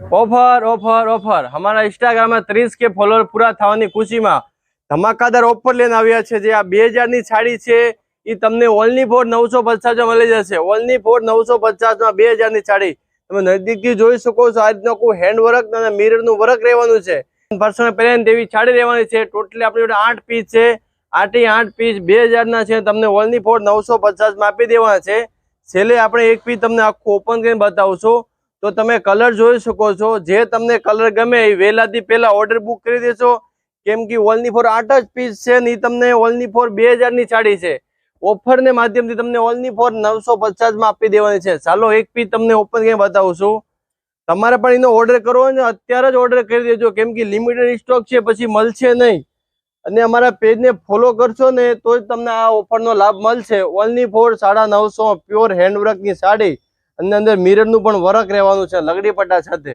Offer offer offer हमारा Instagram में 30K follower पूरा થવાની ખુશીમાં ધમાકાદાર ઓફર લઈને આવ્યા છે। જે આ 2000 ની સાડી છે એ તમને ઓનલી ફોર 950 માં મળી જશે। ઓનલી ફોર 950 માં 2000 ની સાડી તમે નજીકથી જોઈ શકો છો। આ રીતનો કોઈ હેન્ડ વર્ક અને મિરર નું વર્ક રહેવાનું છે। પર્સનલ પહેરીને તેવી સાડી રહેવાની છે। ટોટલી આપણી જોડે 8 પીસ છે। 8 પીસ 2000 ના છે। તમને ઓનલી ફોર 950 માં આપી દેવાના છે। છેલ્લે આપણે એક પીસ તમને આખું ઓપન કરીને બતાવશું તો તમે કલર જોઈ શકો છો। જે તમને કલર ગમે એ વહેલાથી પહેલા ઓર્ડર બુક કરી દેશો, કેમ કે ઓનલી ફોર 8 જ પીસ છે ને તમને ઓનલી ફોર 2000 ની સાડી છે। ઓફર ને માધ્યમથી તમને ઓનલી ફોર 950 માં આપી દેવાની છે। ચાલો એક પીસ તમને ઓપન કરીને બતાવું છું। તમારે પણ એનો ઓર્ડર કરવો હોય ને અત્યારે જ ઓર્ડર કરી દેજો, કેમ કે લિમિટેડ સ્ટોક છે, પછી મળશે નહીં। અને અમારા પેજને ફોલો કરશો ને તો જ તમને આ ઓફરનો લાભ મળશે। ઓનલી ફોર 950 પ્યોર હેન્ડવર્કની સાડી અને અંદર મિરરનું પણ વર્ક રહેવાનું છે લગડી પટ્ટા સાથે।